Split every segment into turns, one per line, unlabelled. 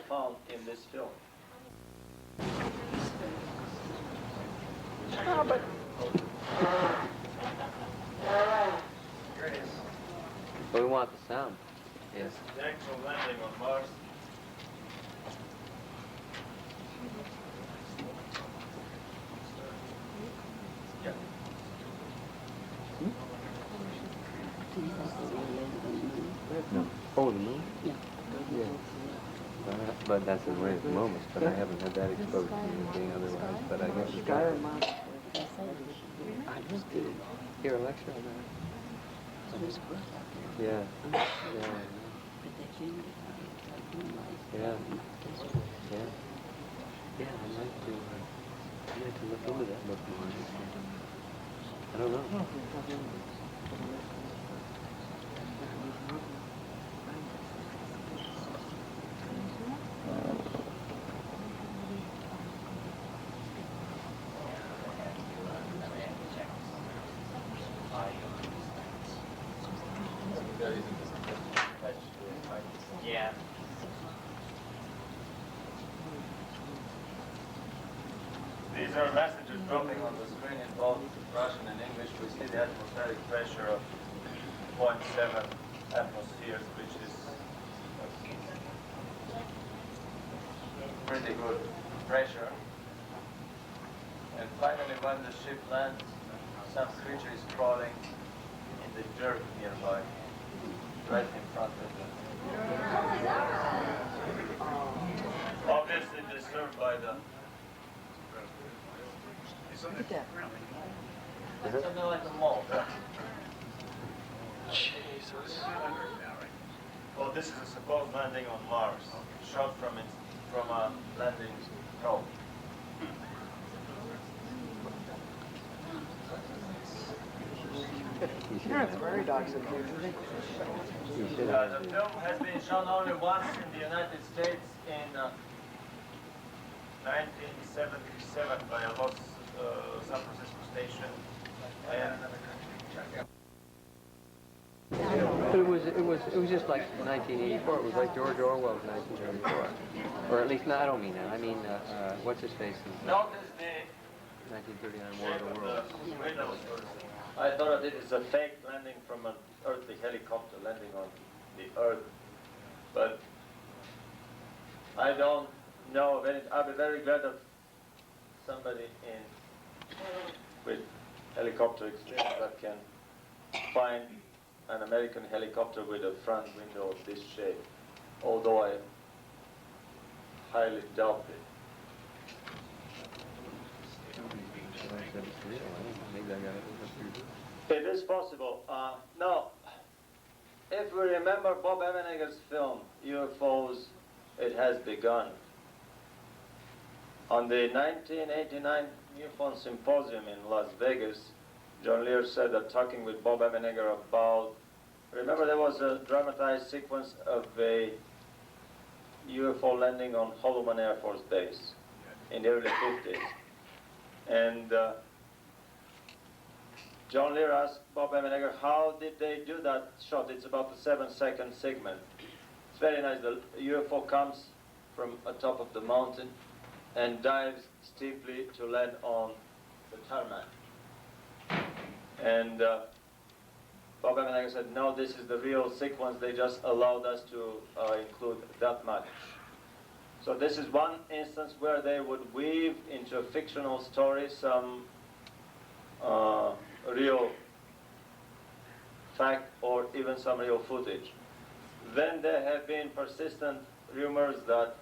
found in this film.
Oh, but
we want the sound. Yes.
The actual landing on Mars. Yeah.
No. Oh, the moon?
Yeah.
Yeah. But that's in rare moments, but I haven't had that exposed to anything otherwise, but I guess it's got it. I just did hear a lecture on that. Yeah. Yeah. Yeah. Yeah. Yeah, I'd like to look into that book more. I don't know.
Yeah. These are messages dropping on the screen in both Russian and English. We see the atmospheric pressure of 0.7 atmospheres, which is pretty good pressure. And finally, when the ship lands, some creature is crawling in the dirt nearby, right in front of them. Obviously disturbed by the... Something like a mole. Jesus. Well, this is a supposed landing on Mars, shot from a landing probe.
it's very doxicated.
The film has been shown only once in the United States in 1977 by a Los San Francisco station. And
But it was just like 1984. It was like George Orwell's 1934, or at least no, I don't mean that. I mean what's his face?
notice the
1939 War
shape
of
of
the
the
Worlds.
windows. I thought it is a fake landing from an earthly helicopter landing on the Earth, but I don't know of any. I'll be very glad of somebody with helicopter experience that can find an American helicopter with a front window of this shape, although I highly doubt it. It is possible. Now, if we remember Bob Emenegger's film, UFOs, It Has Begun, on the 1989 UFO Symposium in Las Vegas, John Lear said that talking with Bob Emenegger about, remember there was a dramatized sequence of a UFO landing on Holloman Air Force Base in the early 50s. And John Lear asked Bob Emenegger, how did they do that shot? It's about a 7-second segment. It's very nice. The UFO comes from atop of the mountain and dives steeply to land on the tarmac. And Bob Emenegger said, no, this is the real sequence. They just allowed us to include that much. So this is one instance where they would weave into a fictional story some real fact or even some real footage. Then there have been persistent rumors that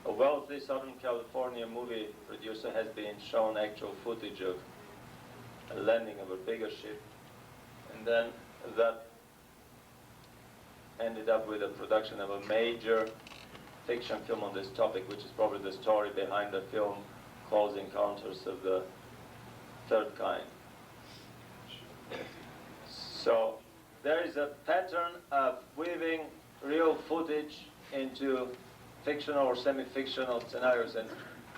a wealthy Southern California movie producer has been shown actual footage of a landing of a bigger ship, and then that ended up with a production of a major fiction film on this topic, which is probably the story behind the film Close Encounters of the Third Kind. So there is a pattern of weaving real footage into fictional or semi-fictional scenarios, and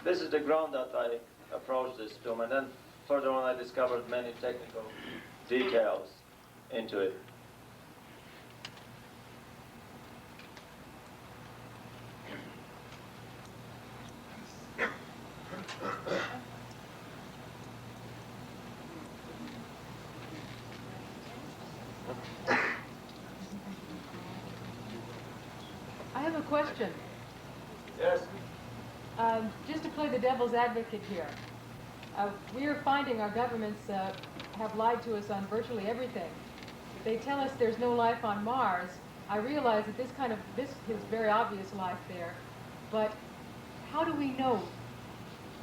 this is the ground that I approached this film. And then further on I discovered many technical details into it.
I have a question.
Yes.
Just to play the devil's advocate here. We are finding our governments have lied to us on virtually everything. They tell us there's no life on Mars. I realize that this is very obvious life there, but how do we know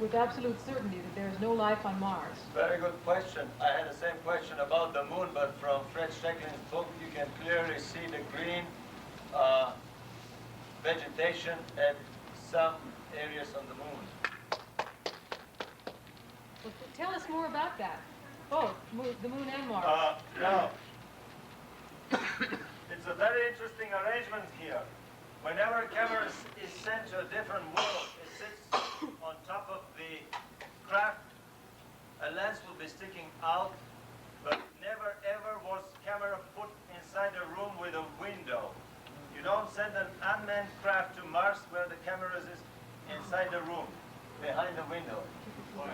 with absolute certainty that there is no life on Mars?
Very good question. I had the same question about the moon, but from Fred Stecklin's book you can clearly see the green vegetation at some areas on the moon.
Well, tell us more about that. Both the moon and Mars.
No. It's a very interesting arrangement here. Whenever a camera is sent to a different world, it sits on top of the craft. A lens will be sticking out, but never ever was camera put inside a room with a window. You don't send an unmanned craft to Mars where the camera is inside the room, behind the window. Why?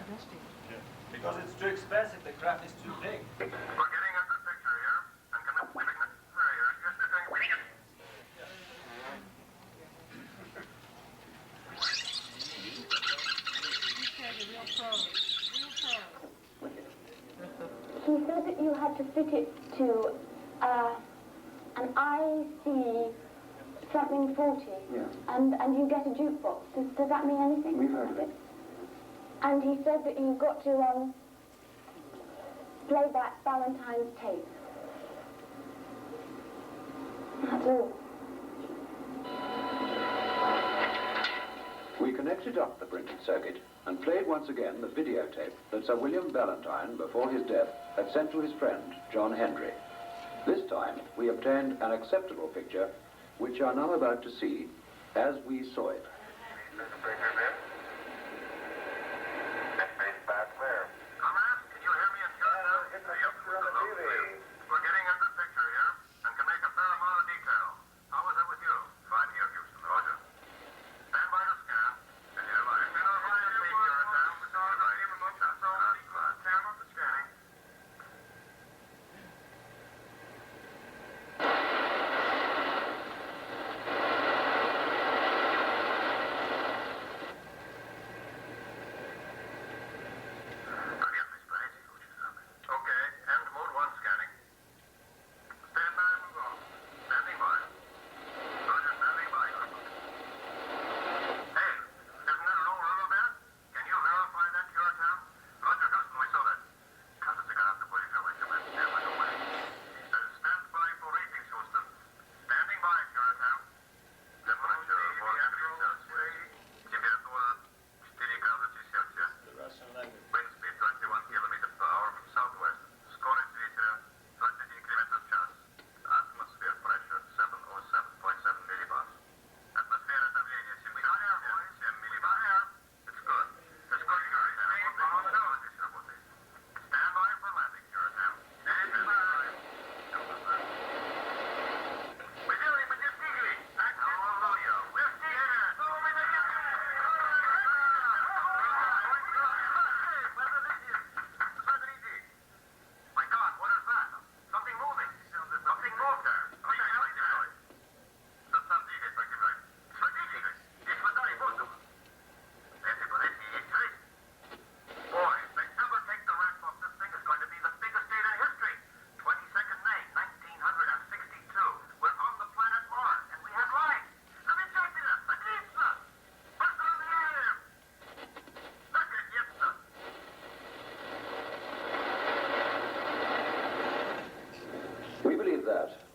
Because it's too expensive, the craft is too big.
We're getting a good picture here, and coming
He said that you had to fit it to an IC something 40,
yeah.
and you get a jukebox. Does that mean anything?
We've heard of it.
And he said that you've got to play back Valentine's tape. That's all.
We connected up the printed circuit and played once again the videotape that Sir William Valentine, before his death, had sent to his friend, John Hendry. This time, we obtained an acceptable picture, which you are now about to see as we saw it.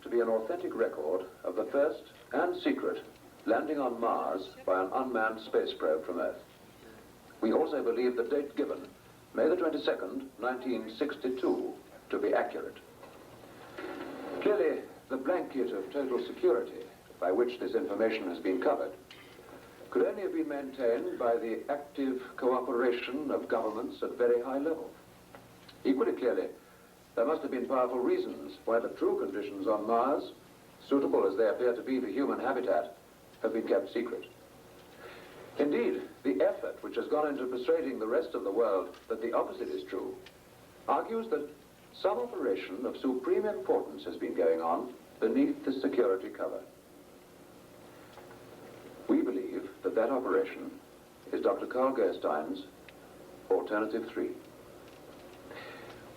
To be an authentic record of the first and secret landing on Mars by an unmanned space probe from Earth. We also believe the date given, May the 22nd, 1962, to be accurate. Clearly, the blanket of total security by which this information has been covered could only have been maintained by the active cooperation of governments at very high level. Equally clearly, there must have been powerful reasons why the true conditions on Mars, suitable as they appear to be for human habitat, have been kept secret. Indeed, the effort which has gone into persuading the rest of the world that the opposite is true argues that some operation of supreme importance has been going on beneath the security cover. We believe that that operation is Dr. Carl Gerstein's Alternative 3.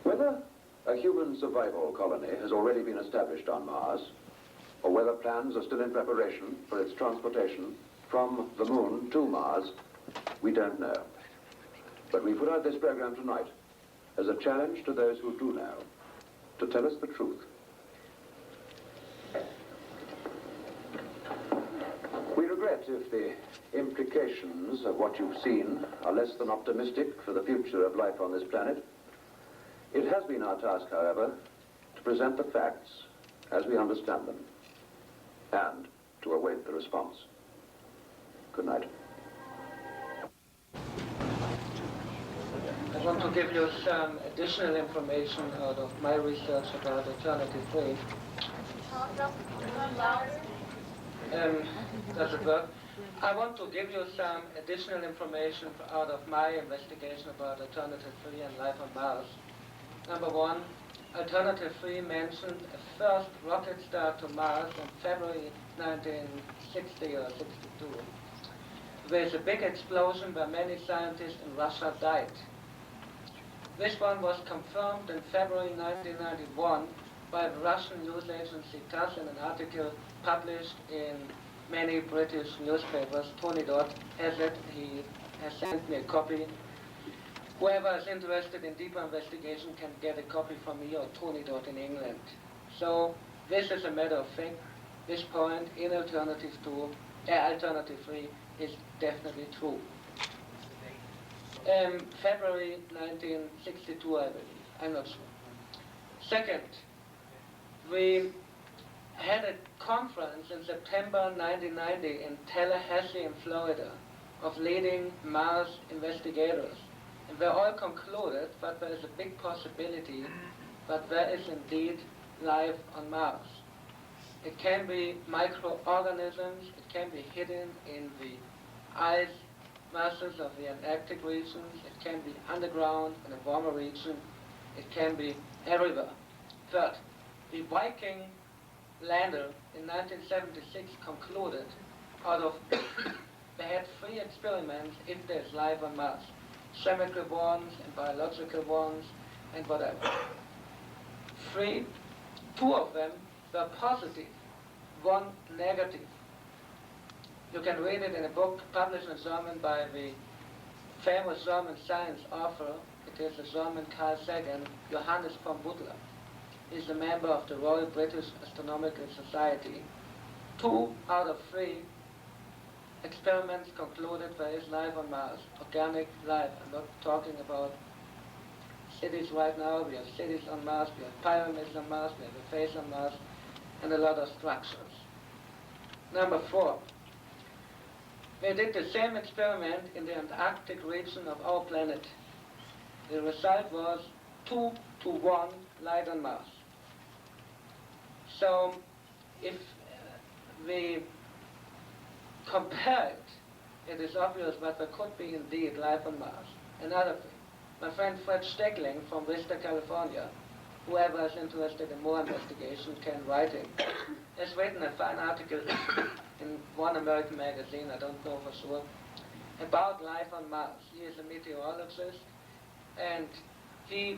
Whether a human survival colony has already been established on Mars, or whether plans are still in preparation for its transportation from the moon to Mars, we don't know. But we put out this program tonight as a challenge to those who do know to tell us the truth. We regret if the implications of what you've seen are less than optimistic for the future of life on this planet. It has been our task, however, to present the facts as we understand them and to await the response. Good night.
I want to give you some additional information out of my research about Alternative 3. Does it work? I want to give you some additional information out of my investigation about Alternative 3 and life on Mars. Number one, Alternative 3 mentioned a first rocket start to Mars in February 1960 or 62. With a big explosion where many scientists in Russia died. This one was confirmed in February 1991 by the Russian news agency TASS in an article published in many British newspapers. Tony Dodd has it. He has sent me a copy. Whoever is interested in deeper investigation can get a copy from me or Tony Dodd in England. So this is a matter of fact. This point in Alternative 3 is definitely true. February 1962, I believe. I'm not sure. Second, we had a conference in September 1990 in Tallahassee in Florida of leading Mars investigators. And they all concluded that there is a big possibility that there is indeed life on Mars. It can be microorganisms, it can be hidden in the ice masses of the Antarctic regions, it can be underground in a warmer region, it can be everywhere. Third, the Viking lander in 1976 concluded out of, they had 3 experiments if there's life on Mars. Chemical ones and biological ones and whatever. 2 of them were positive, 1 negative. You can read it in a book published in German by the famous German science author. It is the German Carl Sagan, Johannes von Butler. He is a member of the Royal British Astronomical Society. 2 out of 3 experiments concluded there is life on Mars, organic life. I'm not talking about cities right now. We have cities on Mars, we have pyramids on Mars, we have a face on Mars, and a lot of structures. Number 4, we did the same experiment in the Antarctic region of our planet. The result was 2 to 1 light on Mars. So if we compare it, it is obvious that there could be indeed life on Mars. Another thing, my friend Fred Steckling from Vista, California, whoever is interested in more investigation can write him, has written a fine article in one American magazine, I don't know for sure, about life on Mars. He is a meteorologist, and he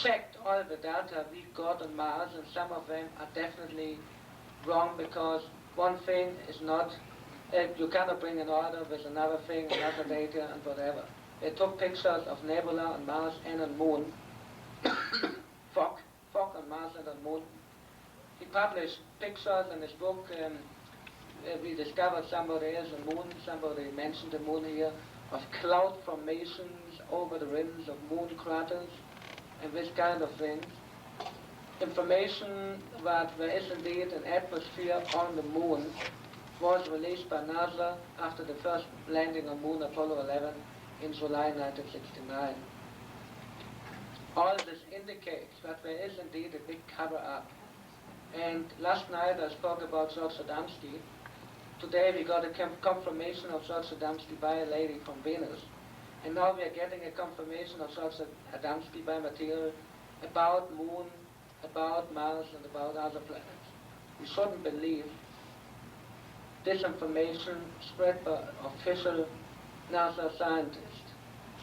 checked all the data we got on Mars, and some of them are definitely wrong, because one thing is not, you cannot bring an order with another thing, another data, and whatever. They took pictures of nebula on Mars and on Moon, fog on Mars and on Moon. He published pictures in his book. We discovered somebody else on Moon, somebody mentioned the Moon here, of cloud formations over the rims of moon craters, and this kind of things. Information that there is indeed an atmosphere on the Moon was released by NASA after the first landing on Moon, Apollo 11, in July 1969. all this indicates that there is indeed a big cover-up. And last night I spoke about George Adamski. Today we got a confirmation of George Adamski by a lady from Venus. And now we are getting a confirmation of George Adamski by material about Moon, about Mars, and about other planets. We shouldn't believe disinformation spread by official NASA scientists.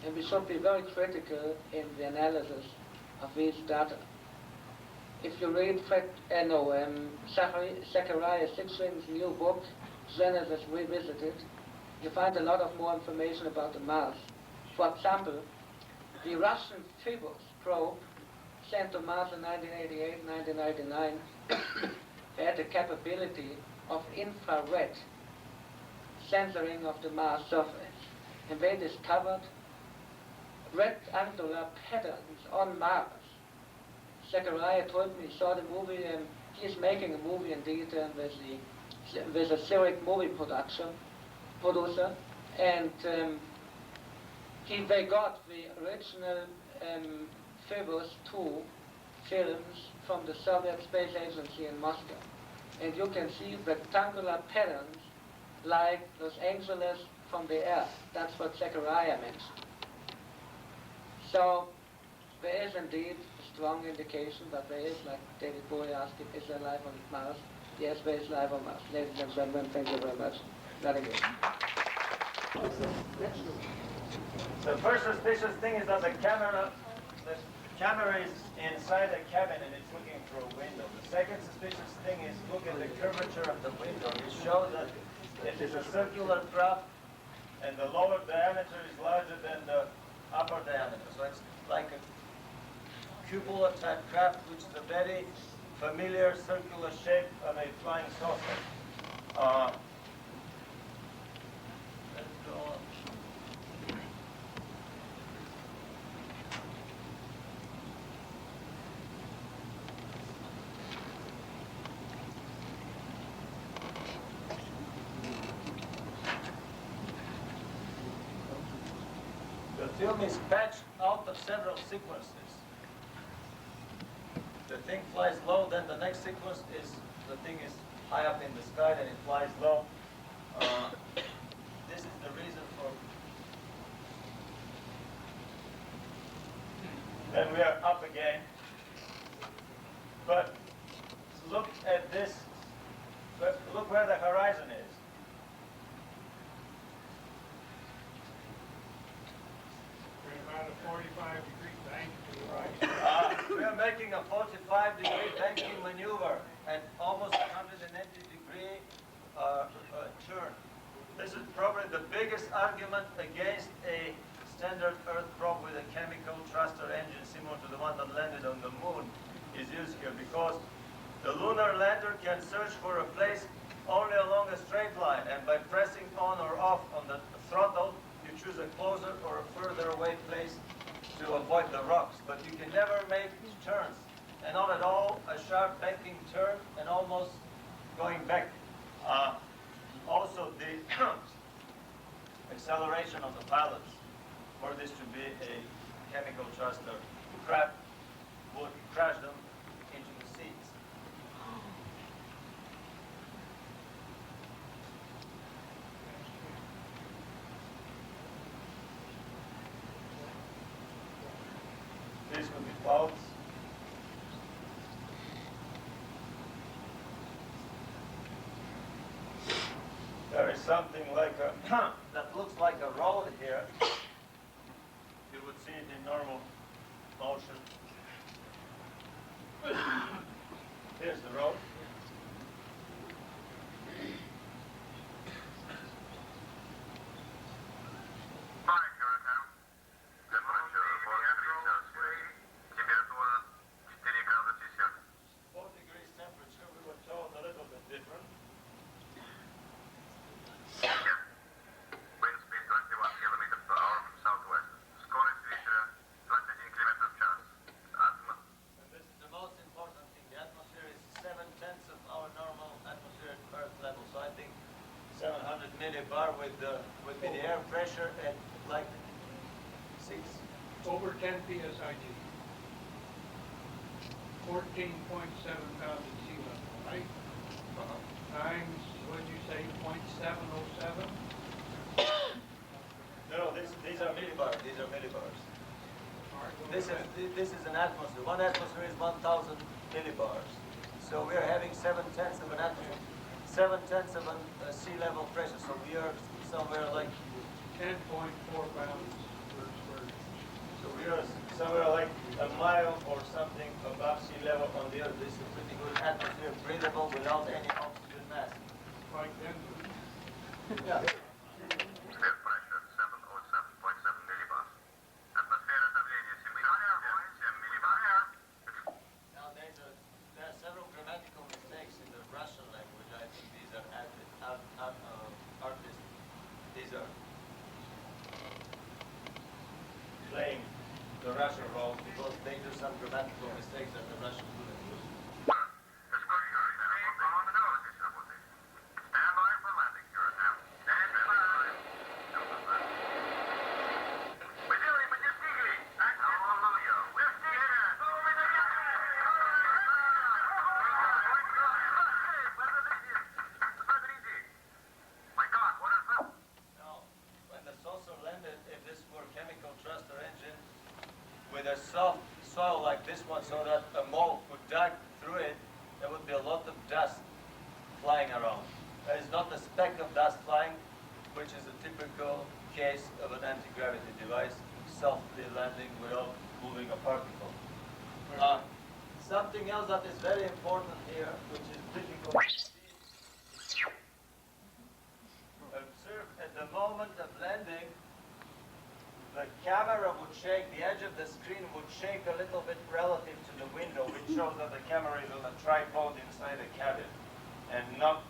And we should be very critical in the analysis of these data. If you read Zachariah Sitchin's new book, Genesis Revisited, you find a lot of more information about the Mars. For example, the Russian Phobos probe sent to Mars in 1988, 1999 had the capability of infrared censoring of the Mars surface. And they discovered rectangular patterns on Mars. Zachariah told me he saw the movie, and he's making a movie indeed with a Zurich movie producer, and they got the original Phobos 2 films from the Soviet Space Agency in Moscow. And you can see rectangular patterns like Los Angeles from the air. That's what Zachariah mentioned. So there is indeed a strong indication that there is, like David Bowie asked, is there life on Mars? Yes, there is life on Mars. Ladies and gentlemen, thank you very much. Vladimir.
The first suspicious thing is that the camera is inside a cabin and it's looking through a window. The second suspicious thing is look at the curvature of the window. It shows that it is a circular craft and the lower diameter is larger than the upper diameter. So it's like a cupola type craft, which is a very familiar circular shape of a flying saucer. Let's go on. The film is patched out of several sequences. The thing flies low, then the next sequence is, the thing is high up in the sky, then it flies low. This is the reason for... Then we are up again. But look at this, look where the horizon is.
About a 45-degree bank to the right.
We are making a 45-degree banking maneuver at almost 180-degree turn. This is probably the biggest argument against a standard Earth probe with a chemical thruster engine similar to the one that landed on the moon is used here, because the lunar lander can search for a place only along a straight line, and by pressing on or off on the throttle, you choose a closer or a further away place to avoid the rocks. But you can never make turns, and not at all a sharp banking turn and almost going back. Also, the acceleration of the pilots for this to be a chemical thruster craft would crash them into the seas. These could be clouds. There is something like a that looks like a road here. You would see it in normal motion. Here's the road. With the air pressure at like 6.
Over 10 psig. 14.7,000 sea level, right? Times, what did you say, 0.707?
No, these are millibars. These are millibars. This is an atmosphere. 1 atmosphere is 1,000 millibars. So we are having 7/10 of an atmosphere, 7/10 of a sea level pressure. So we are somewhere like
10.4 pounds per square inch.
So we are somewhere like a mile or something above sea level on the Earth. This is a pretty good atmosphere, breathable without any oxygen mass.
Like Denver.
Yeah.
Air pressure 707.7 millibars. Атмосфера давления 7 millibars.
Now there are several grammatical mistakes in the Russian language. I think these are artists. These are playing the Russian role because they do some grammatical mistakes that the Russians couldn't do.
Stand by for landing, Curacao. Stand by. Hallelujah. We're My God, what is that?
Now, when the saucer landed, if this were a chemical thruster engine with a soft soil like this one so that a mole could dive through it, there would be a lot of dust flying around. There is not a speck of dust flying, which is a typical case of an anti-gravity device, softly landing without moving a particle. Something else that is very important here, which is difficult to see. Observe at the moment of landing, the camera would shake, the edge of the screen would shake a little bit relative to the window, which shows that the camera is on a tripod inside the cabin and not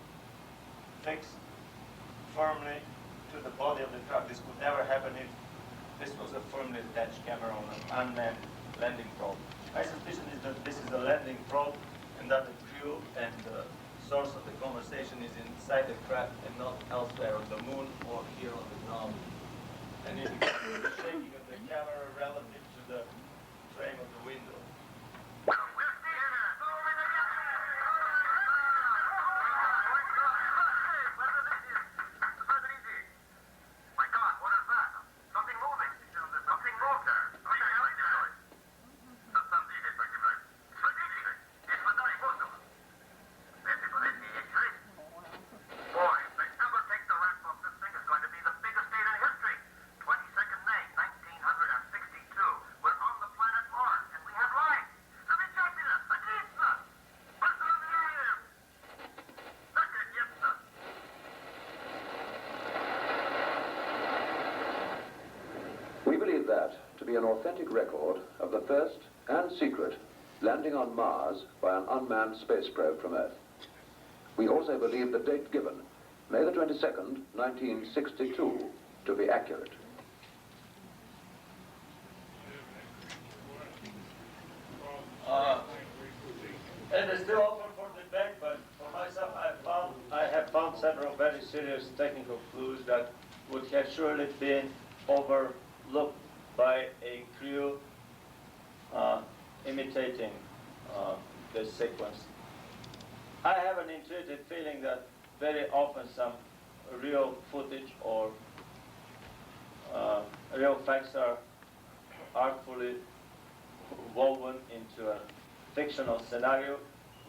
fixed firmly to the body of the truck. This would never happen if this was a firmly attached camera on an unmanned landing probe. My suspicion is that this is a landing probe and that the crew and the source of the conversation is inside the craft and not elsewhere on the moon or here on the ground. And if you can see the shaking of the camera relative to the frame of the window.
My God, what is that? Something moving. Something moved there. Boy, if they ever take the wrap off this thing, it's going to be the biggest date in history. 22nd May, 1962. We're on the planet Mars, and we have life. Замечательно! Отлично! Поздравляем! Наконец-то!
We believe that to be an authentic record of the first and secret landing on Mars by an unmanned space probe from Earth. We also believe the date given, May the 22nd, 1962, to be accurate.
It is still open for debate, but for myself, I have found several very serious technical clues that would have surely been overlooked by a crew imitating this sequence. I have an intuitive feeling that very often some real footage or real facts are artfully woven into a fictional scenario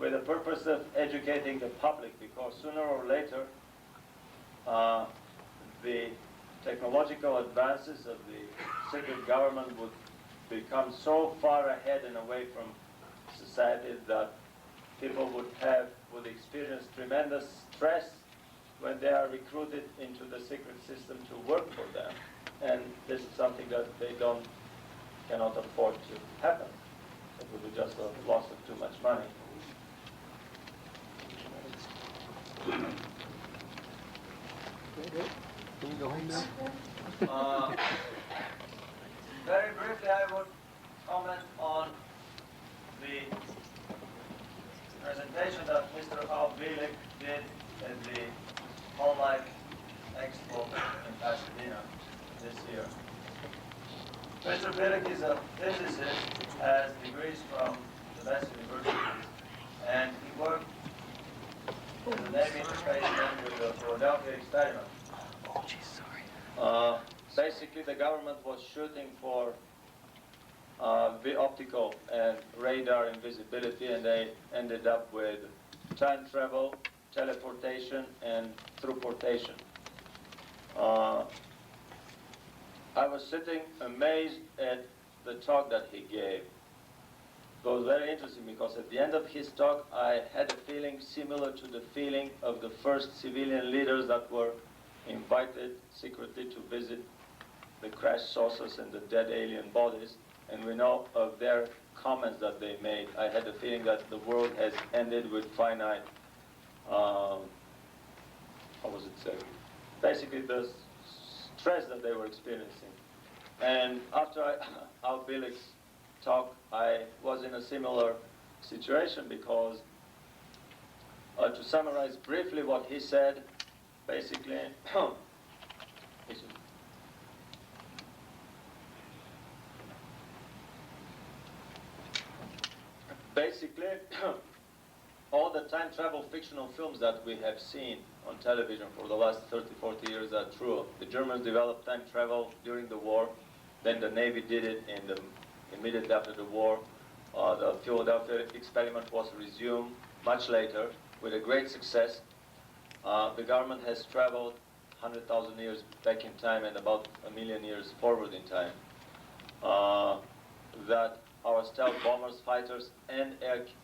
with the purpose of educating the public, because sooner or later the technological advances of the secret government would become so far ahead and away from society that people would experience tremendous stress when they are recruited into the secret system to work for them. And this is something that they cannot afford to happen. It would be just a loss of too much money.
Can you go home now?
Very briefly, I would comment on the presentation that Mr. Albilik did at the Whole Life Expo in Pasadena this year. Mr. Bilik is a physicist, has degrees from the best universities experiment.
Oh, geez, sorry.
Basically, the government was shooting for optical and radar invisibility, and they ended up with time travel, teleportation, and throughportation. I was sitting amazed at the talk that he gave. It was very interesting because at the end of his talk, I had a feeling similar to the feeling of the first civilian leaders that were invited secretly to visit the crashed saucers and the dead alien bodies. And we know of their comments that they made. I had the feeling that the world has ended with finite, how was it said? Basically the stress that they were experiencing. And after our Bilik's talk, I was in a similar situation because, to summarize briefly what he said, basically, all the time travel fictional films that we have seen on television for the last 30, 40 years are true. The Germans developed time travel during the war, then the Navy did it immediately after the war. The Philadelphia experiment was resumed much later with a great success. The government has traveled 100,000 years back in time and about 1,000,000 years forward in time. That our stealth bombers, fighters, and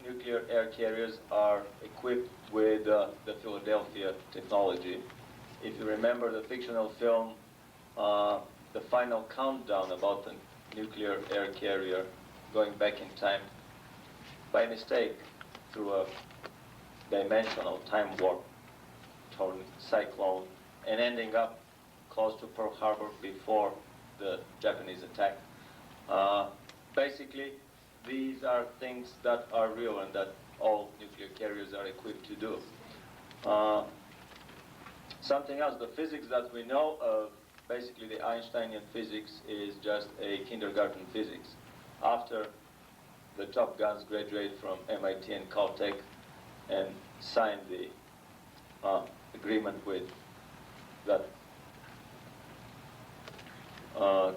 nuclear air carriers are equipped with the Philadelphia technology. If you remember the fictional film, The Final Countdown, about the nuclear air carrier going back in time by mistake through a dimensional time warp, cyclone, and ending up close to Pearl Harbor before the Japanese attack. Basically, these are things that are real and that all nuclear carriers are equipped to do. Something else, the physics that we know of, basically the Einsteinian physics, is just a kindergarten physics. After the Top Guns graduate from MIT and Caltech and signed the agreement with that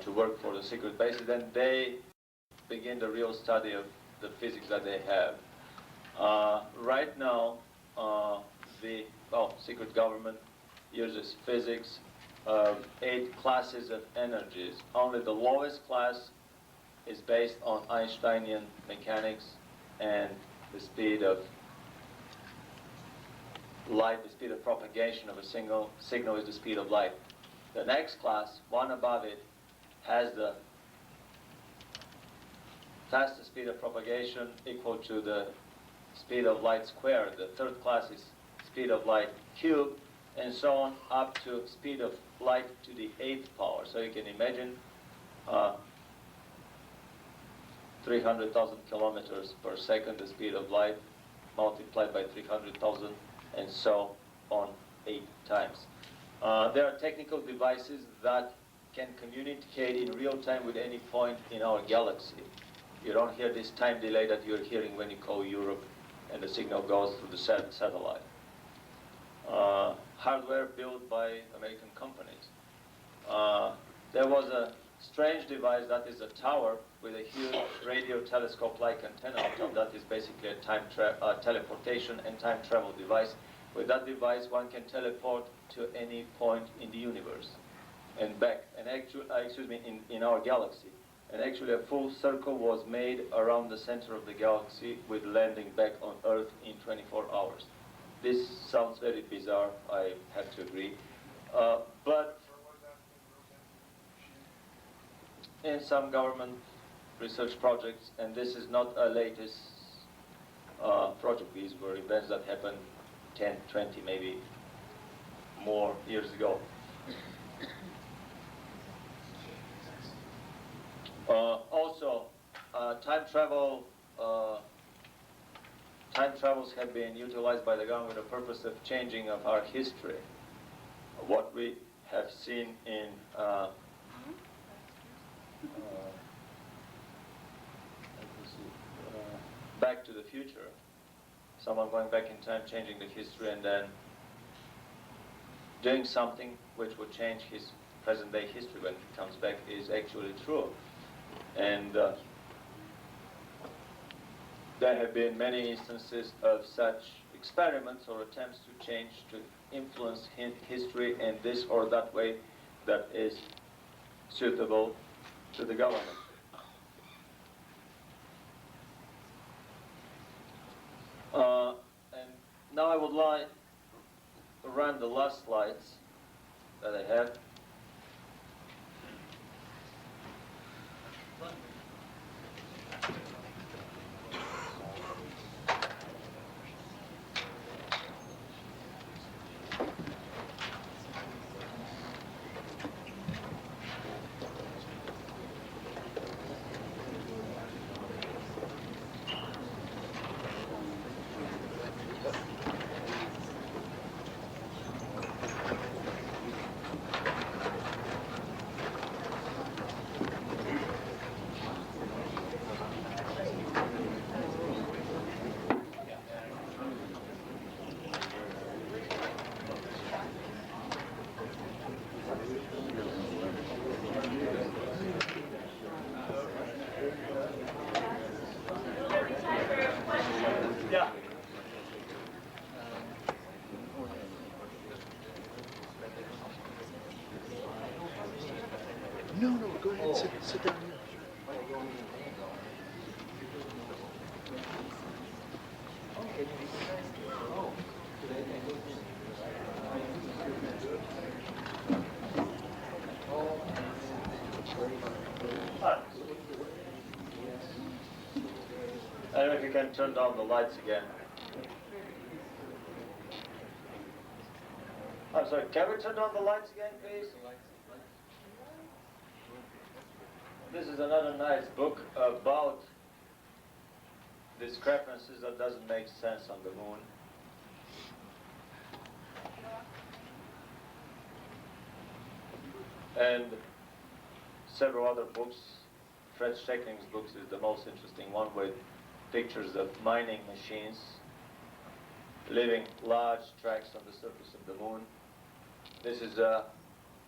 to work for the secret bases, then they begin the real study of the physics that they have. Right now, the secret government uses physics of 8 classes of energies. Only the lowest class is based on Einsteinian mechanics, and the speed of light, the speed of propagation of a signal is the speed of light. The next class, one above it, has the fastest speed of propagation equal to the speed of light squared. The third class is speed of light cubed, and so on up to speed of light to the 8th power. So you can imagine 300,000 kilometers per second, the speed of light, multiplied by 300,000, and so on 8 times. There are technical devices that can communicate in real time with any point in our galaxy. You don't hear this time delay that you're hearing when you call Europe and the signal goes through the satellite. Hardware built by American companies. There was a strange device that is a tower with a huge radio telescope-like antenna on top. That is basically a teleportation and time travel device. With that device, one can teleport to any point in the universe and back, and in our galaxy. And actually a full circle was made around the center of the galaxy with landing back on Earth in 24 hours. This sounds very bizarre, I have to agree. But in some government research projects, and this is not a latest project, these were events that happened 10, 20, maybe more years ago. Also, time travels have been utilized by the government with the purpose of changing of our history. What we have seen in Back to the Future, someone going back in time, changing the history, and then doing something which would change his present-day history when he comes back is actually true. And there have been many instances of such experiments or attempts to change, to influence history in this or that way that is suitable to the government. And now I would like to run the last slides that I have. Yeah.
No, go ahead, sit down here.
I don't know if you can turn down the lights again. I'm sorry, can we turn down the lights again, please? This is another nice book about discrepancies that doesn't make sense on the moon. And several other books. Fred Steckling's books is the most interesting one, with pictures of mining machines leaving large tracks on the surface of the moon. This is a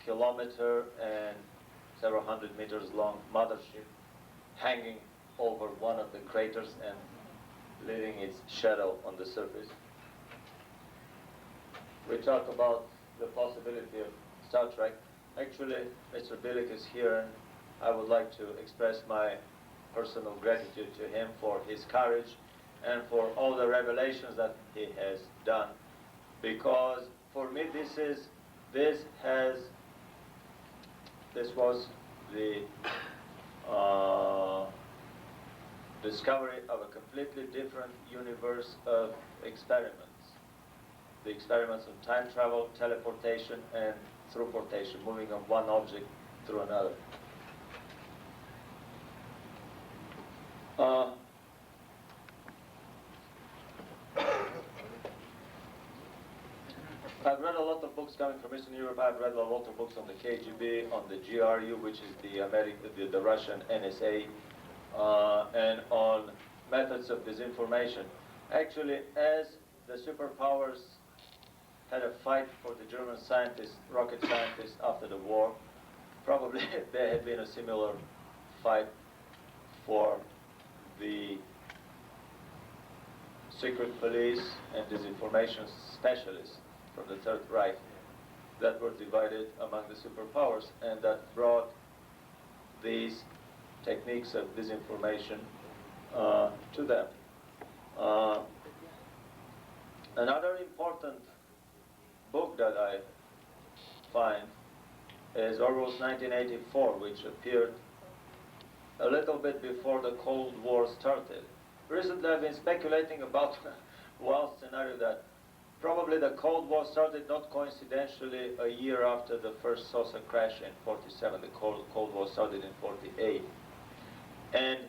kilometer and several hundred meters long mothership hanging over one of the craters and leaving its shadow on the surface. We talk about the possibility of Star Trek. Actually, Mr. Bilic is here, and I would like to express my personal gratitude to him for his courage and for all the revelations that he has done, because for me this was the discovery of a completely different universe of experiments. The experiments on time travel, teleportation, and throughportation, moving on one object through another. I've read a lot of books coming from Eastern Europe. I've read a lot of books on the KGB, on the GRU, which is the Russian NSA, and on methods of disinformation. Actually, as the superpowers had a fight for the German scientists, rocket scientists after the war, probably there had been a similar fight for the secret police and disinformation specialists from the Third Reich that were divided among the superpowers, and that brought these techniques of disinformation to them. Another important book that I find is Orwell's 1984, which appeared a little bit before the Cold War started. Recently I've been speculating about one scenario, that probably the Cold War started not coincidentally a year after the first saucer crash in 47. The Cold War started in 48. And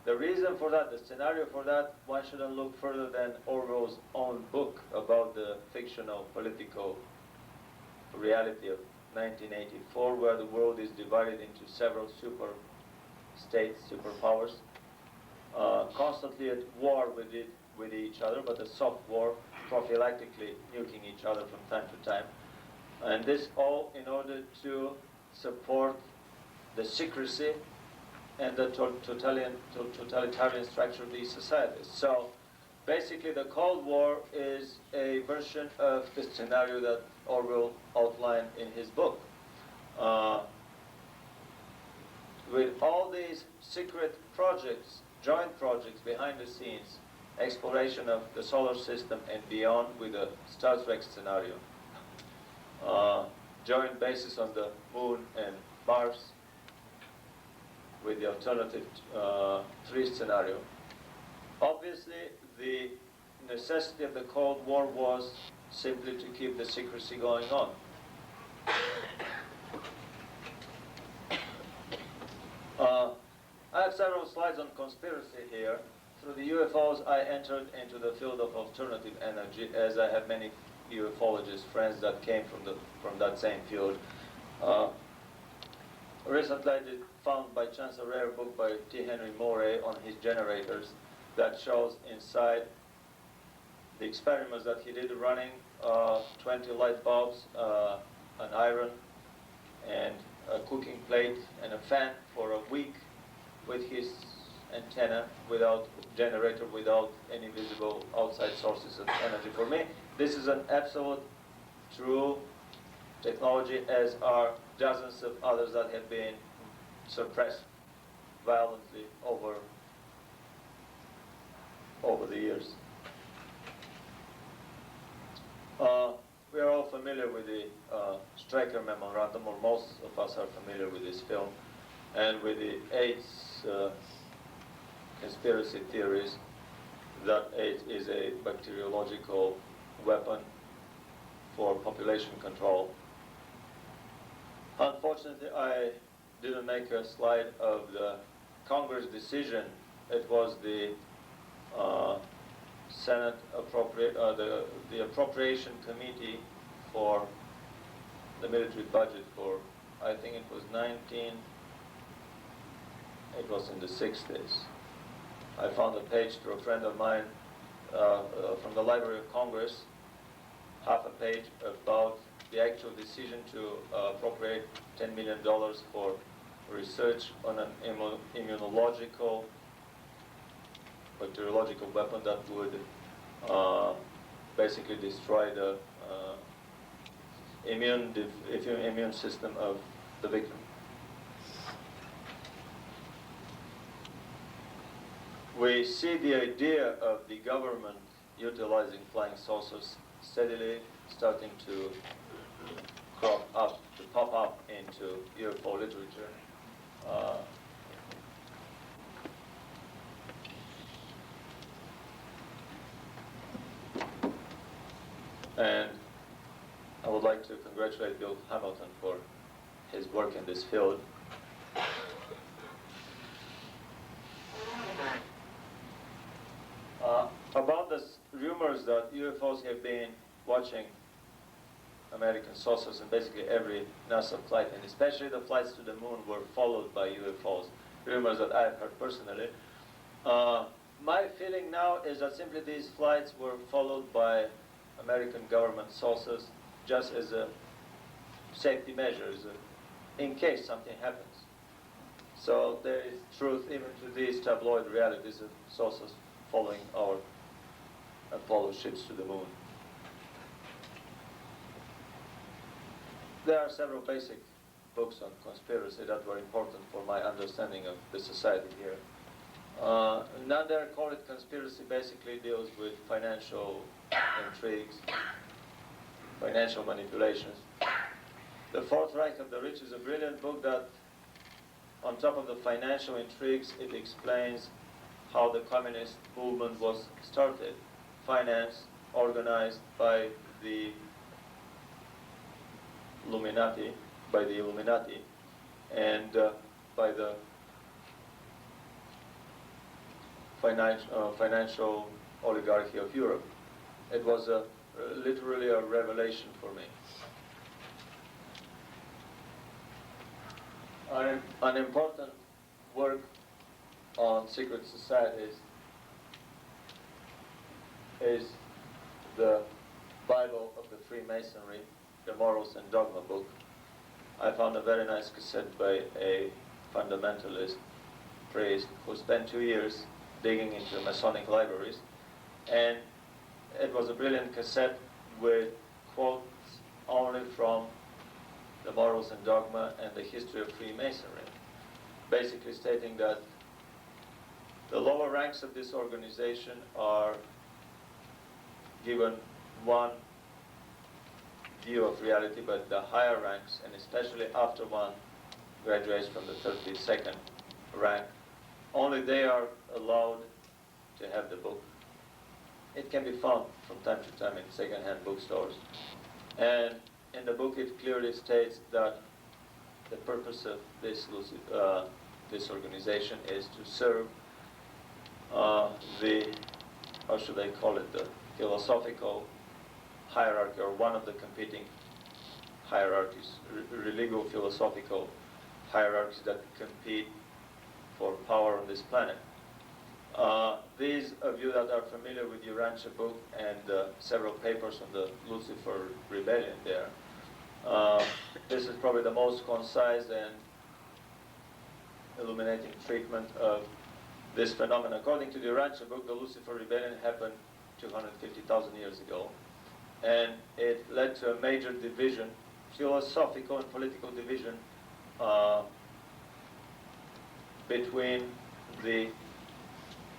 the reason for that, the scenario for that, one shouldn't look further than Orwell's own book about the fictional political reality of 1984, where the world is divided into several super states, superpowers, constantly at war with each other, but a soft war, prophylactically nuking each other from time to time. And this all in order to support the secrecy and the totalitarian structure of these societies. So basically the Cold War is a version of the scenario that Orwell outlined in his book. With all these secret projects, joint projects behind the scenes, exploration of the solar system and beyond with a Star Trek scenario, joint bases on the Moon and Mars with the alternative 3 scenario. Obviously, the necessity of the Cold War was simply to keep the secrecy going on. I have several slides on conspiracy here. Through the UFOs, I entered into the field of alternative energy, as I have many UFologist friends that came from that same field. Recently, I found by chance a rare book by T. Henry Moray on his generators that shows inside the experiments that he did running 20 light bulbs, an iron, and a cooking plate and a fan for a week with his antenna, without generator, without any visible outside sources of energy. For me, this is an absolute true technology, as are dozens of others that have been suppressed violently over the years. We are all familiar with the Stryker Memorandum, or most of us are familiar with this film, and with the AIDS conspiracy theories that AIDS is a bacteriological weapon for population control. Unfortunately, I didn't make a slide of the Congress decision. It was the Senate the Appropriation Committee for the military budget for, I think it was it was in the 60s. I found a page through a friend of mine from the Library of Congress, half a page about the actual decision to appropriate $10 million for research on an immunological, bacteriological weapon that would basically destroy the immune system of the victim. We see the idea of the government utilizing flying saucers steadily starting to pop up into UFO literature. And I would like to congratulate Bill Hamilton for his work in this field. About the rumors that UFOs have been watching American saucers, and basically every NASA flight, and especially the flights to the moon, were followed by UFOs. Rumors that I've heard personally. My feeling now is that simply these flights were followed by American government saucers just as a safety measure, in case something happens. So there is truth even to these tabloid realities of saucers following our Apollo ships to the moon. There are several basic books on conspiracy that were important for my understanding of the society here. None there call it conspiracy basically deals with financial intrigues, financial manipulations. The Fourth Reich of the Rich is a brilliant book that, on top of the financial intrigues, it explains how the communist movement was started, financed, organized by the Illuminati, and by the financial oligarchy of Europe. It was literally a revelation for me. An important work on secret societies is the Bible of the Freemasonry, the Morals and Dogma book, I found a very nice cassette by a fundamentalist priest who spent 2 years digging into Masonic libraries, and it was a brilliant cassette with quotes only from the Morals and Dogma and the history of Freemasonry, basically stating that the lower ranks of this organization are given one view of reality, but the higher ranks, and especially after one graduates from the 32nd rank, only they are allowed to have the book. It can be found from time to time in second-hand bookstores. And in the book it clearly states that the purpose of this organization is to serve the, how should I call it, the philosophical hierarchy, or one of the competing hierarchies, religio-philosophical hierarchies that compete for power on this planet. These of you that are familiar with the Urantia book and several papers on the Lucifer rebellion there, this is probably the most concise and illuminating treatment of this phenomenon. According to the Urantia book, the Lucifer rebellion happened 250,000 years ago, and it led to a major division, philosophical and political division, between the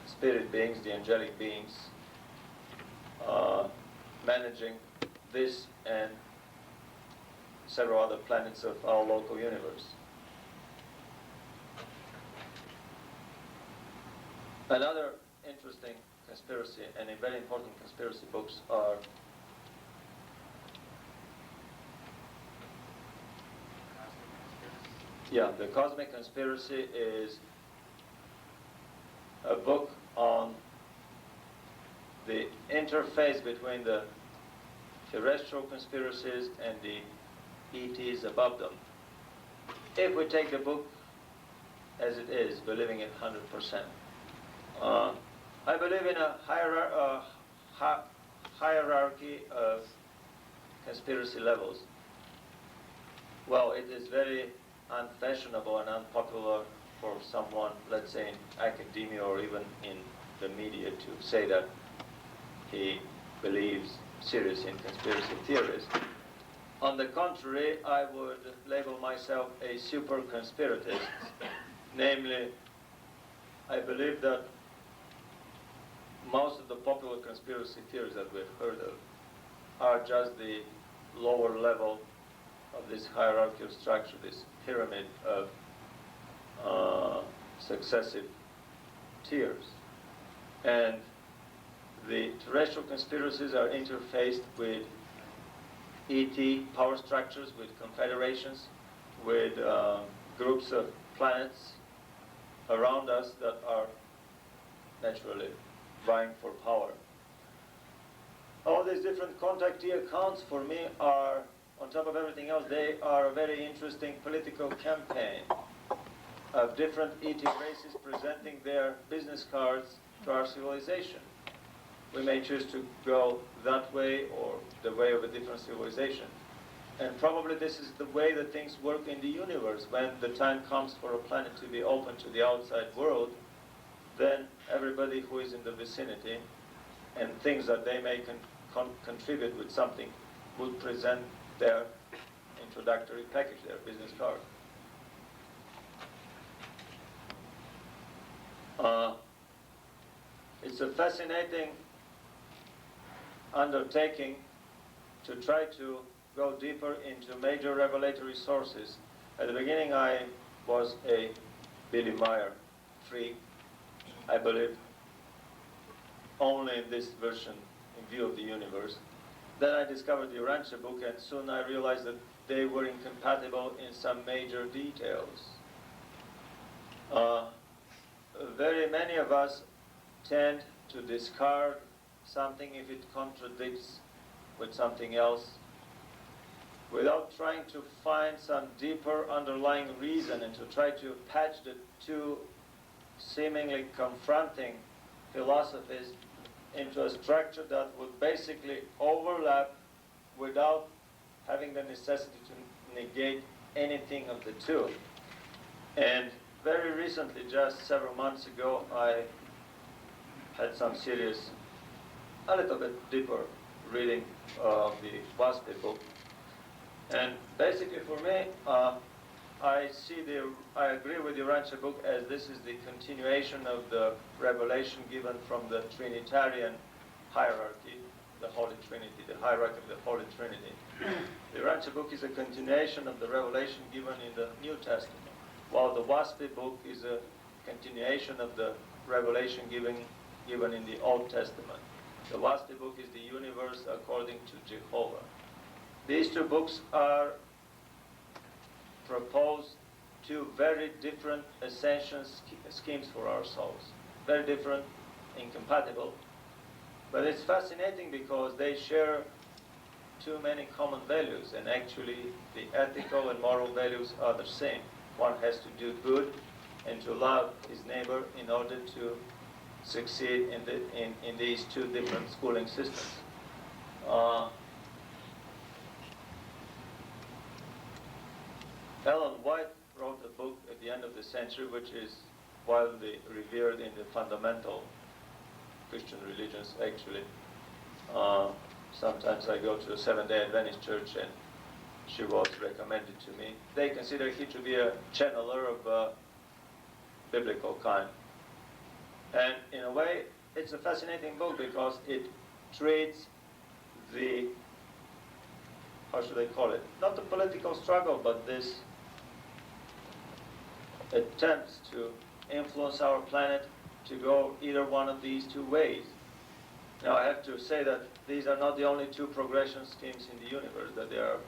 spirit beings, the angelic beings, managing this and several other planets of our local universe. Another interesting conspiracy, and very important conspiracy books are the Cosmic Conspiracy is a book on the interface between the terrestrial conspiracies and the ETs above them. If we take the book as it is, believing it 100%, I believe in a hierarchy of conspiracy levels. Well, it is very unfashionable and unpopular for someone, let's say in academia or even in the media, to say that he believes seriously in conspiracy theories. On the contrary, I would label myself a super conspiratist. Namely, I believe that most of the popular conspiracy theories that we've heard of are just the lower level of this hierarchical structure, this pyramid of successive tiers. And the terrestrial conspiracies are interfaced with ET power structures, with confederations, with groups of planets around us that are naturally vying for power. All these different contactee accounts for me are, on top of everything else, they are a very interesting political campaign of different ET races presenting their business cards to our civilization. We may choose to go that way or the way of a different civilization. And probably this is the way that things work in the universe. When the time comes for a planet to be open to the outside world, then everybody who is in the vicinity and thinks that they may contribute with something will present their introductory package, their business card. It's a fascinating undertaking to try to go deeper into major revelatory sources. At the beginning I was a Billy Meyer freak. I believed only in this version, in view of the universe. Then I discovered the Urantia book, and soon I realized that they were incompatible in some major details. Very many of us tend to discard something if it contradicts with something else, without trying to find some deeper underlying reason and to try to patch the two seemingly confronting philosophies into a structure that would basically overlap without having the necessity to negate anything of the two. And very recently, just several months ago, I had some serious, a little bit deeper reading of the WASP book. And basically for me, I agree with the Rancher book as this is the continuation of the revelation given from the Trinitarian hierarchy, the Holy Trinity, the hierarchy of the Holy Trinity. The Rancher book is a continuation of the revelation given in the New Testament, while the WASP book is a continuation of the revelation given in the Old Testament. The WASP book is the universe according to Jehovah. These two books are propose two very different ascension schemes for our souls. Very different, incompatible. But it's fascinating because they share too many common values, and actually the ethical and moral values are the same. One has to do good and to love his neighbor in order to succeed in these two different schooling systems. Ellen White wrote a book at the end of the century which is widely revered in the fundamental Christian religions, actually. Sometimes I go to a Seventh-day Adventist church and she was recommended to me. They consider he to be a channeler of biblical kind. And in a way, it's a fascinating book because it treats the, how should I call it, not the political struggle, but this attempts to influence our planet to go either one of these two ways. Now I have to say that these are not the only two progression schemes in the universe, that there are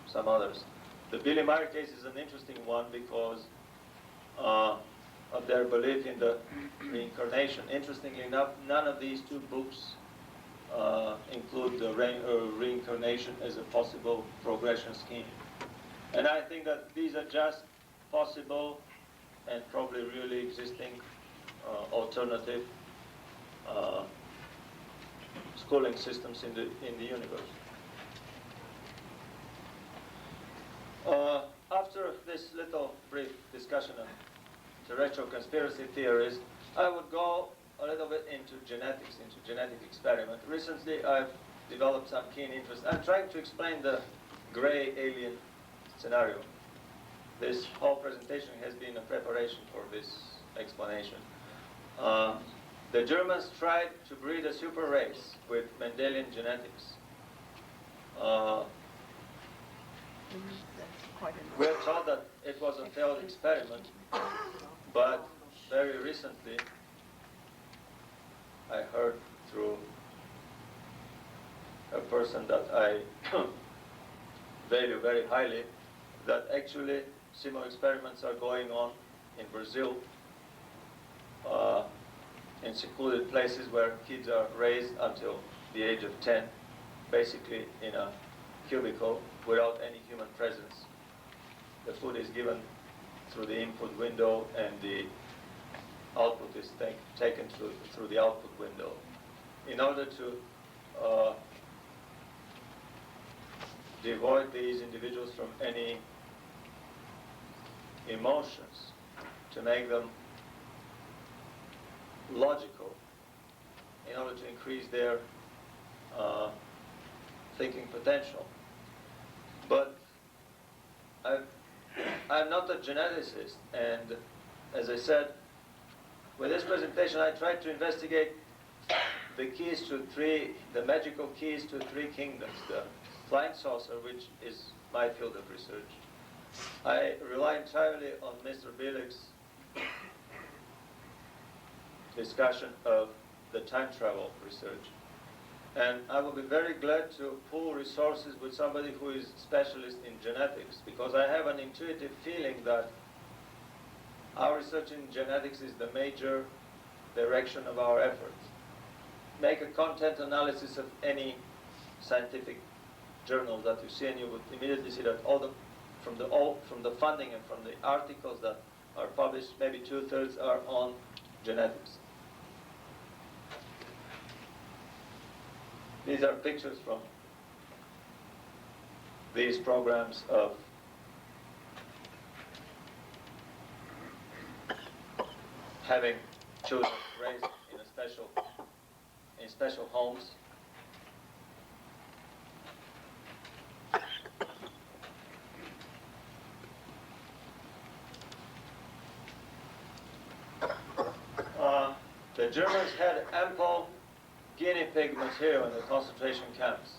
some others. The Billy Meyer case is an interesting one because of their belief in the reincarnation. Interestingly enough, none of these two books include the reincarnation as a possible progression scheme. And I think that these are just possible and probably really existing alternative schooling systems in the universe. After this little brief discussion on terrestrial conspiracy theories, I would go a little bit into genetics, into genetic experiment. Recently, I've developed some keen interest. I'm trying to explain the gray alien scenario. This whole presentation has been a preparation for this explanation. The Germans tried to breed a super race with Mendelian genetics. We're told that it was a failed experiment, but very recently I heard through a person that I value very highly that actually similar experiments are going on in Brazil, in secluded places where kids are raised until the age of 10, basically in a cubicle without any human presence. The food is given through the input window and the output is taken through the output window. In order to devoid these individuals from any emotions, to make them logical, in order to increase their thinking potential. But I'm not a geneticist, and as I said, with this presentation I tried to investigate the keys to the magical keys to three kingdoms, the flying saucer, which is my field of research. I rely entirely on Mr. Bilik's discussion of the time travel research. And I will be very glad to pool resources with somebody who is specialist in genetics, because I have an intuitive feeling that our research in genetics is the major direction of our efforts. Make a content analysis of any scientific journal that you see, and you would immediately see that from the funding and from the articles that are published, maybe 2/3 are on genetics. These are pictures from these programs of having children raised in special homes. The Germans had ample guinea pig material in the concentration camps.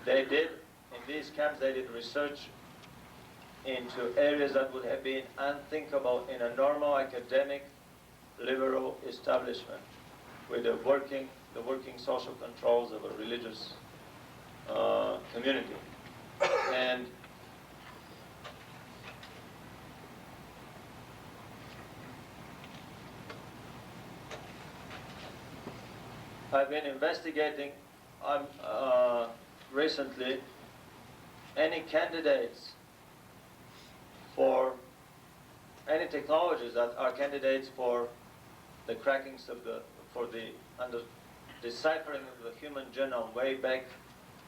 They did, in these camps, they did research into areas that would have been unthinkable in a normal academic liberal establishment with the working social controls of a religious community. And I've been investigating recently any candidates for any technologies that are candidates for the crackings of deciphering of the human genome way back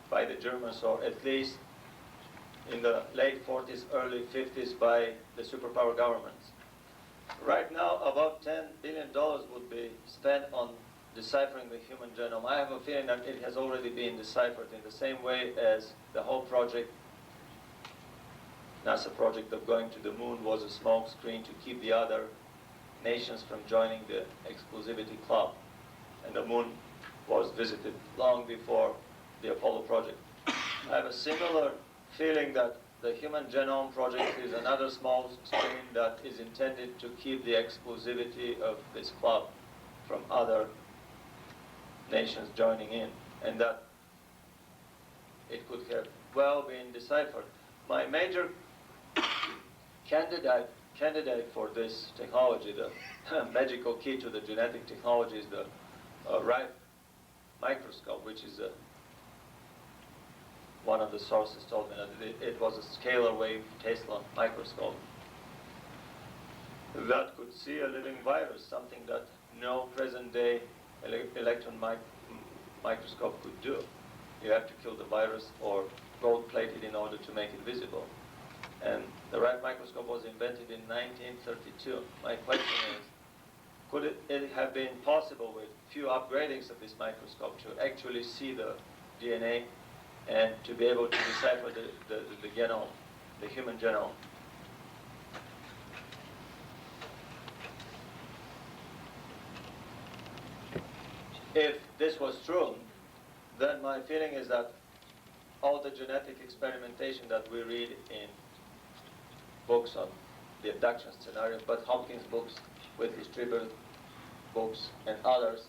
by the Germans, or at least in the late 40s, early 50s by the superpower governments. Right now, about $10 billion would be spent on deciphering the human genome. I have a feeling that it has already been deciphered in the same way as the whole project, NASA project of going to the moon, was a smoke screen to keep the other nations from joining the exclusivity club. And the moon was visited long before the Apollo project. I have a similar feeling that the Human Genome Project is another small screen that is intended to keep the exclusivity of this club from other nations joining in, and that it could have well been deciphered. My major candidate for this technology, the magical key to the genetic technology, is the Rife microscope, which is one of the sources told me that it was a scalar wave Tesla microscope that could see a living virus, something that no present-day electron microscope could do. You have to kill the virus or gold-plate it in order to make it visible. And the Rife microscope was invented in 1932. My question is, could it have been possible with few upgradings of this microscope to actually see the DNA and to be able to decipher the genome, the human genome? If this was true, then my feeling is that all the genetic experimentation that we read in books on the abduction scenario, but Hopkins' books, with his Tribble books and others,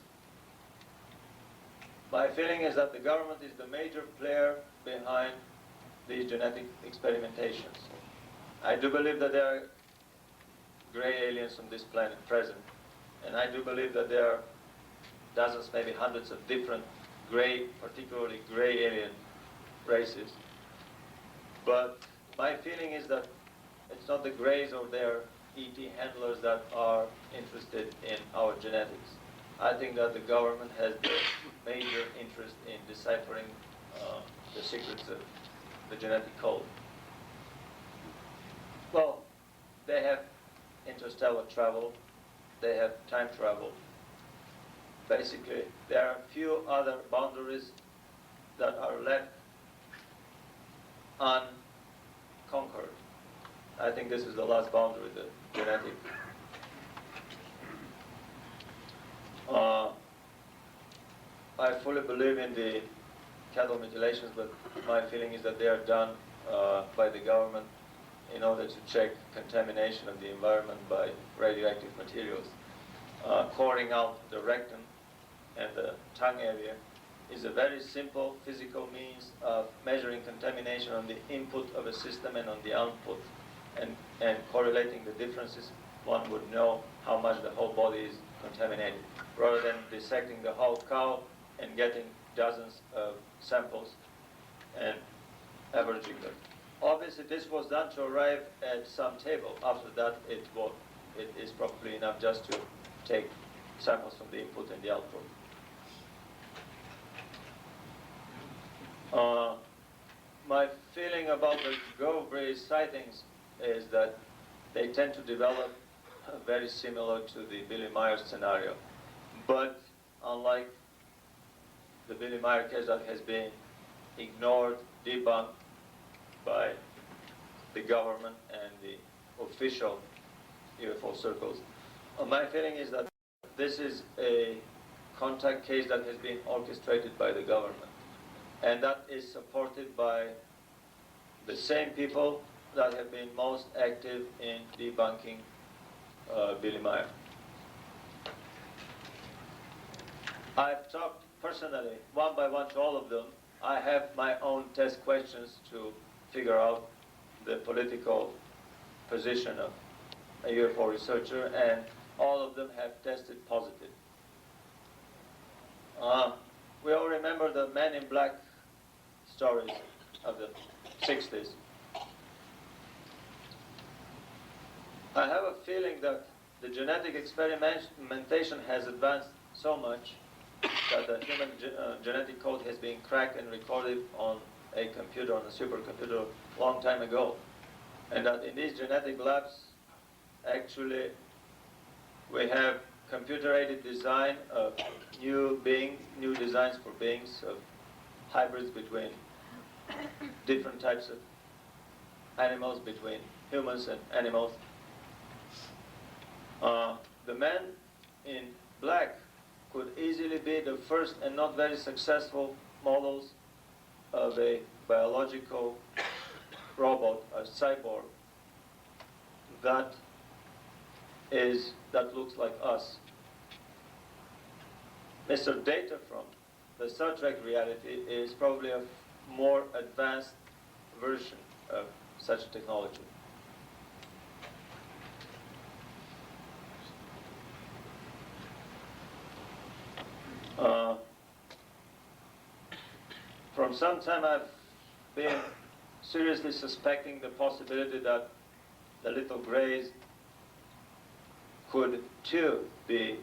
my feeling is that the government is the major player behind these genetic experimentations. I do believe that there are gray aliens on this planet present, and I do believe that there are dozens, maybe hundreds of different gray, particularly gray alien races. But my feeling is that it's not the Greys or their ET handlers that are interested in our genetics. I think that the government has the major interest in deciphering the secrets of the genetic code. Well, they have interstellar travel, they have time travel. Basically, there are a few other boundaries that are left unconquered. I think this is the last boundary, the genetic. I fully believe in the cattle mutilations, but my feeling is that they are done by the government in order to check contamination of the environment by radioactive materials. Coring out the rectum and the tongue area is a very simple physical means of measuring contamination on the input of a system and on the output, and correlating the differences. One would know how much the whole body is contaminated, rather than dissecting the whole cow and getting dozens of samples and averaging them. Obviously, this was done to arrive at some table. After that, it is probably enough just to take samples from the input and the output. my feeling about the Gove Breeze sightings is that they tend to develop very similar to the Billy Meyer scenario. But unlike the Billy Meyer case that has been ignored, debunked by the government and the official UFO circles, my feeling is that this is a contact case that has been orchestrated by the government, and that is supported by the same people that have been most active in debunking Billy Meyer. I've talked personally, one by one, to all of them. I have my own test questions to figure out the political position of a UFO researcher, and all of them have tested positive. We all remember the Men in Black stories of the 60s. I have a feeling that the genetic experimentation has advanced so much that the human genetic code has been cracked and recorded on a computer, on a supercomputer, a long time ago. And that in these genetic labs, actually, we have computer-aided design of new designs for beings, of hybrids between different types of animals, between humans and animals. The Men in Black could easily be the first and not very successful models of a biological robot, a cyborg, that looks like us. Mr. Data from the Star Trek reality is probably a more advanced version of such technology. From some time I've been seriously suspecting the possibility that the little grays could too be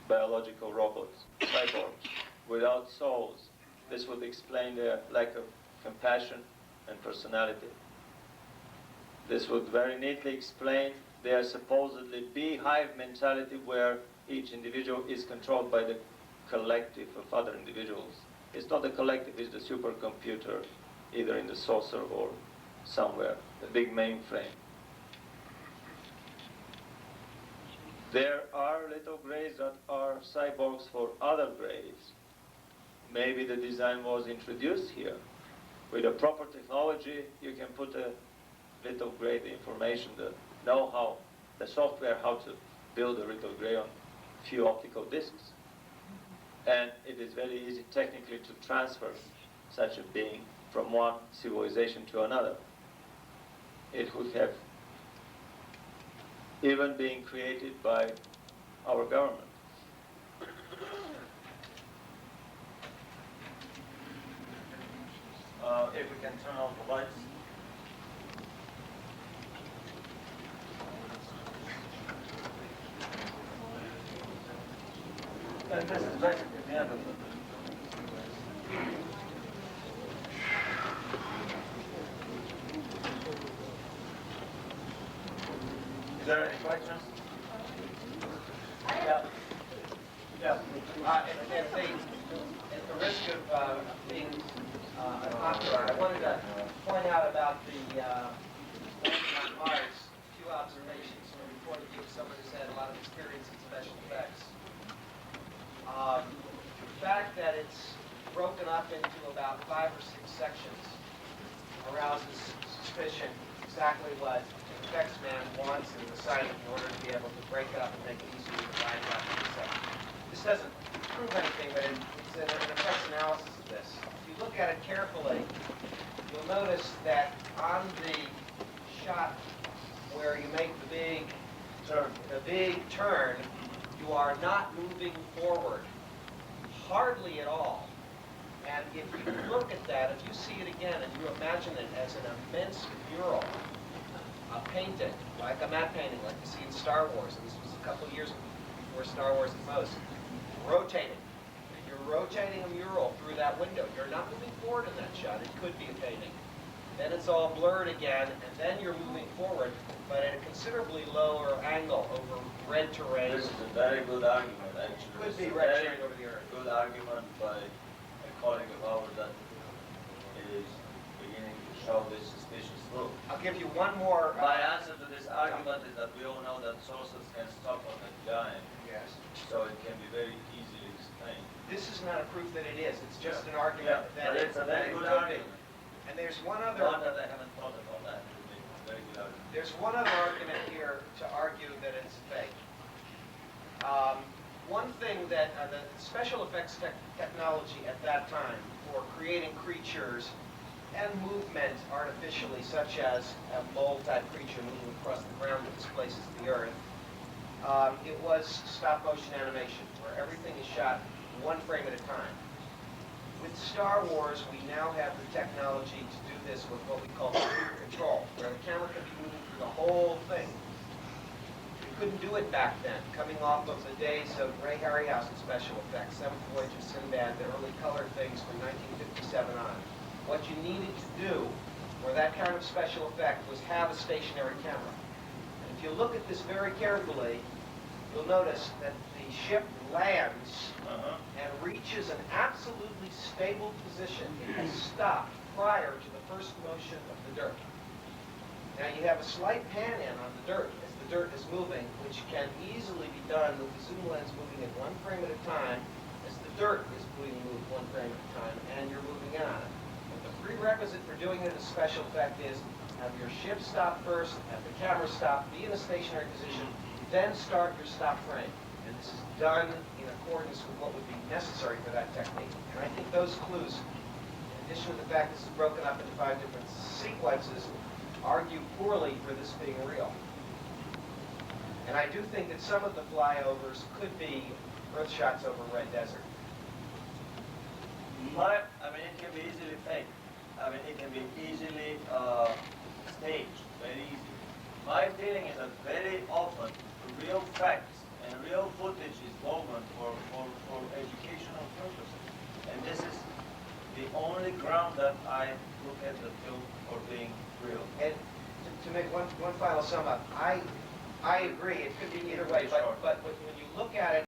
biological robots, cyborgs, without souls. This would explain their lack of compassion and personality. This would very neatly explain their supposedly beehive mentality, where each individual is controlled by the collective of other individuals. It's not the collective, it's the supercomputer, either in the saucer or somewhere, the big mainframe. There are little grays that are cyborgs for other grays. Maybe the design was introduced here. With a proper technology, you can put a little gray, the information, the know-how, the software, how to build a little gray on few optical discs. And it is very easy technically to transfer such a being from one civilization to another. It would have even been created by our government. If we can turn on the lights. And this is basically the end of it. Is there any questions?
Yeah. At the risk of being unpopular, I wanted to point out about the landing on Mars, a few observations from the point of view of someone who's had a lot of experience in special effects. The fact that it's broken up into about 5 or 6 sections arouses suspicion exactly what an effects man wants and decided in order to be able to break it up and make it easier to divide it up into sections. This doesn't prove anything, but it's an effects analysis of this. If you look at it carefully, you'll notice that on the shot where you make the big turn, you are not moving forward, hardly at all. And if you look at that, if you see it again and you imagine it as an immense mural, a painting, like a matte painting like you see in Star Wars, and this was a couple of years before Star Wars and most, rotating. You're You're rotating a mural through that window. You're not moving forward in that shot. It could be a painting. Then it's all blurred again, and then you're moving forward, but at a considerably lower angle over red terrain.
This is a very good argument, actually.
Could be
It's a
red
very
terrain over the earth.
good argument by a colleague of ours that is beginning to show this suspicious look.
I'll give you one more.
My answer to this argument is that we all know that sources can stop on a dime,
Yes.
so it can be very easily explained.
This is not a proof that it is. It's just an argument
Yeah,
that
but it's a very
it
good
could be.
argument.
And there's one
One
other.
that I haven't thought about that. It's a very good argument.
There's one other argument here to argue that it's fake. One thing that the special effects technology at that time for creating creatures and movement artificially, such as a mole-type creature moving across the ground that displaces the earth, it was stop-motion animation, where everything is shot one frame at a time. With Star Wars, we now have the technology to do this with what we call computer control, where the camera can be moving through the whole thing. We couldn't do it back then, coming off of the days of Ray Harryhausen special effects, Seventh Voyage of Sinbad, the early color things from 1957 on. What you needed to do for that kind of special effect was have a stationary camera. And if you look at this very carefully, you'll notice that the ship lands and reaches an absolutely stable position. It has stopped prior to the first motion of the dirt. Now you have a slight pan-in on the dirt as the dirt is moving, which can easily be done with the zoom lens moving at one frame at a time as the dirt is being moved one frame at a time and you're moving in on it. But the prerequisite for doing it as a special effect is have your ship stop first, have the camera stop, be in a stationary position, then start your stop frame. And this is done in accordance with what would be necessary for that technique. And I think those clues, in addition to the fact this is broken up into 5 different sequences, argue poorly for this being real. And I do think that some of the flyovers could be Earth shots over red desert.
It can be easily faked. It can be easily staged, very easily. My feeling is that very often real facts and real footage is woven for educational purposes. And this is the only ground that I look at the film for being real.
And to make one final sum up, I agree, it could be either way, but when you look at it